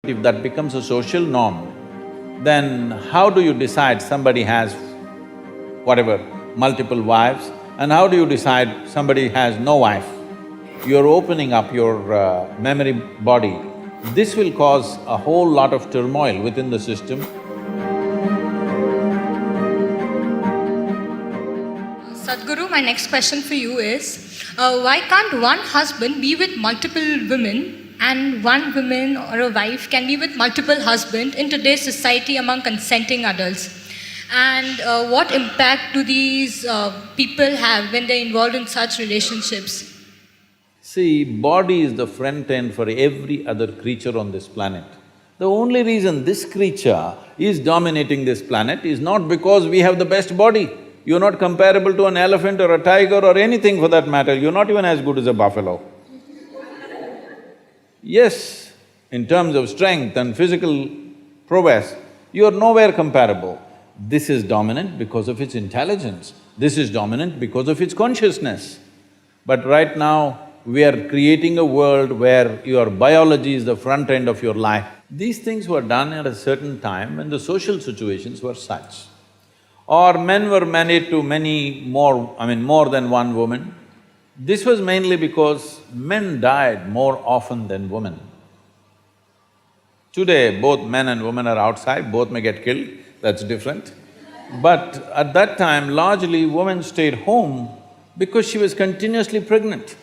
If that becomes a social norm, then how do you decide somebody has whatever, multiple wives, and how do you decide somebody has no wife? You're opening up your memory body. This will cause a whole lot of turmoil within the system. Sadhguru, my next question for you is, why can't one husband be with multiple women and one woman or a wife can be with multiple husbands in today's society among consenting adults? And what impact do these people have when they're involved in such relationships? See, body is the front end for every other creature on this planet. The only reason this creature is dominating this planet is not because we have the best body. You're not comparable to an elephant or a tiger or anything for that matter, you're not even as good as a buffalo. Yes, in terms of strength and physical prowess, you're nowhere comparable. This is dominant because of its intelligence, this is dominant because of its consciousness. But right now, we are creating a world where your biology is the front end of your life. These things were done at a certain time when the social situations were such. Or men were married to more than one woman. This was mainly because men died more often than women. Today, both men and women are outside, both may get killed, that's different. But at that time, largely women stayed home because she was continuously pregnant.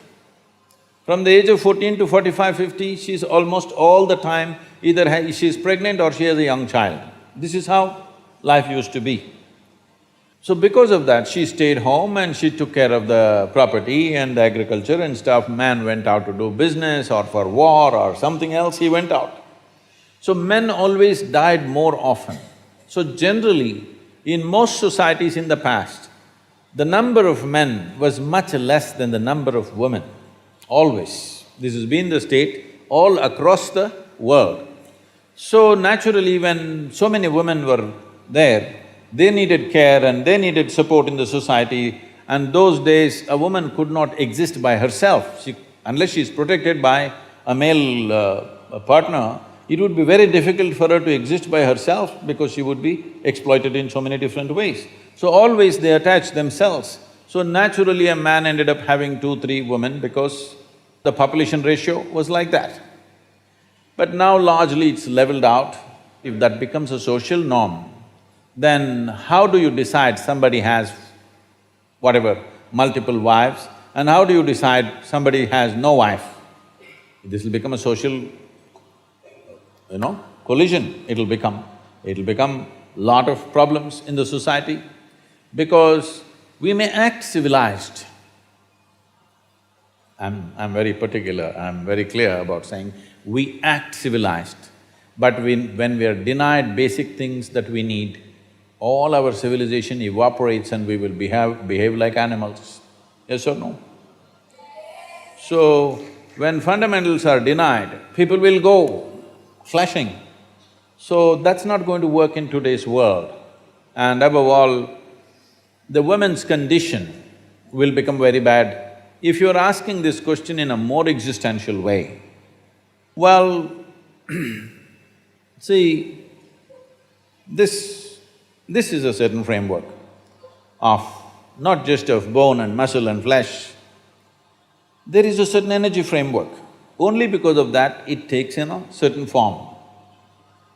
From the age of 14 to 45, 50, she's almost all the time either she's pregnant or she has a young child. This is how life used to be. So because of that, she stayed home and she took care of the property and the agriculture and stuff. Man went out to do business or for war or something else, he went out. So men always died more often. So generally, in most societies in the past, the number of men was much less than the number of women, always. This has been the state all across the world. So naturally, when so many women were there, they needed care and they needed support in the society, and those days a woman could not exist by herself. Unless she's protected by a male partner, it would be very difficult for her to exist by herself because she would be exploited in so many different ways. So always they attached themselves. So naturally a man ended up having 2, 3 women because the population ratio was like that. But now largely it's leveled out. If that becomes a social norm, then how do you decide somebody has whatever, multiple wives, and how do you decide somebody has no wife? This will become a social, collision, it'll become lot of problems in the society because we may act civilized. I'm very particular, I'm very clear about saying we act civilized, but when we are denied basic things that we need, all our civilization evaporates and we will behave like animals. Yes or no? So, when fundamentals are denied, people will go flashing. So that's not going to work in today's world. And above all, the woman's condition will become very bad. If you're asking this question in a more existential way, well, see, this is a certain framework of not just of bone and muscle and flesh, there is a certain energy framework. Only because of that, it takes certain form.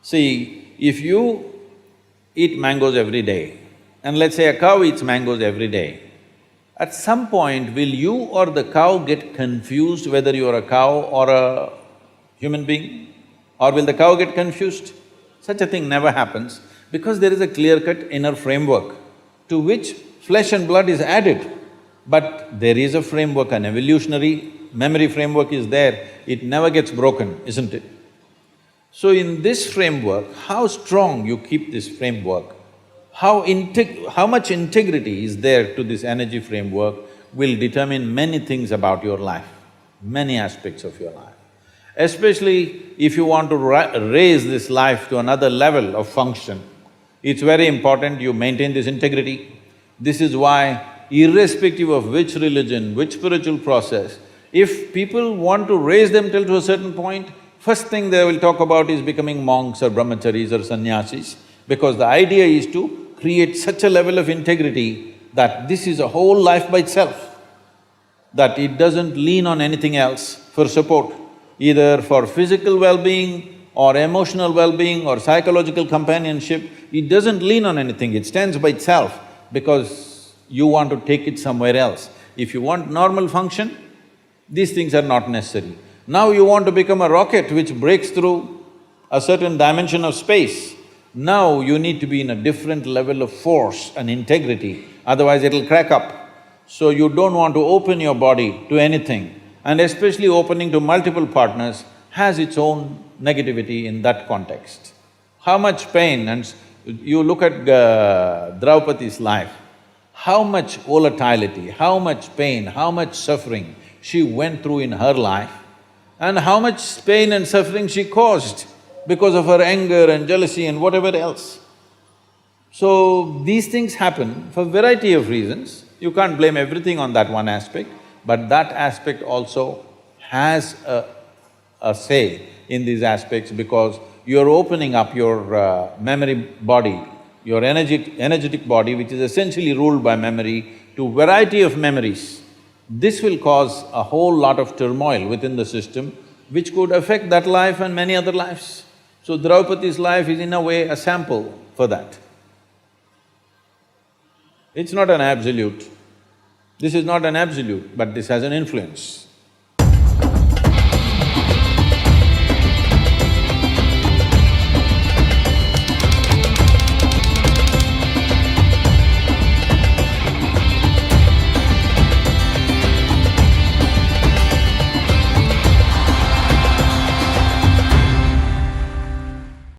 See, if you eat mangoes every day, and let's say a cow eats mangoes every day, at some point will you or the cow get confused whether you're a cow or a human being? Or will the cow get confused? Such a thing never happens because there is a clear-cut inner framework to which flesh and blood is added. But there is a framework, an evolutionary memory framework is there, it never gets broken, isn't it? So in this framework, how strong you keep this framework, how much integrity is there to this energy framework will determine many things about your life, many aspects of your life. Especially if you want to raise this life to another level of function, it's very important you maintain this integrity. This is why, irrespective of which religion, which spiritual process, if people want to raise themselves to a certain point, first thing they will talk about is becoming monks or brahmacharis or sannyasis, because the idea is to create such a level of integrity that this is a whole life by itself, that it doesn't lean on anything else for support, either for physical well-being or emotional well-being or psychological companionship. It doesn't lean on anything, it stands by itself because you want to take it somewhere else. If you want normal function, these things are not necessary. Now you want to become a rocket which breaks through a certain dimension of space. Now you need to be in a different level of force and integrity, otherwise it'll crack up. So you don't want to open your body to anything, and especially opening to multiple partners has its own negativity in that context. How much pain you look at Draupadi's life, how much volatility, how much pain, how much suffering she went through in her life, and how much pain and suffering she caused because of her anger and jealousy and whatever else. So, these things happen for variety of reasons. You can't blame everything on that one aspect, but that aspect also has a say in these aspects because you're opening up your memory body, your energetic body, which is essentially ruled by memory, to variety of memories. This will cause a whole lot of turmoil within the system, which could affect that life and many other lives. So Draupadi's life is in a way a sample for that. It's not an absolute. This is not an absolute, but this has an influence.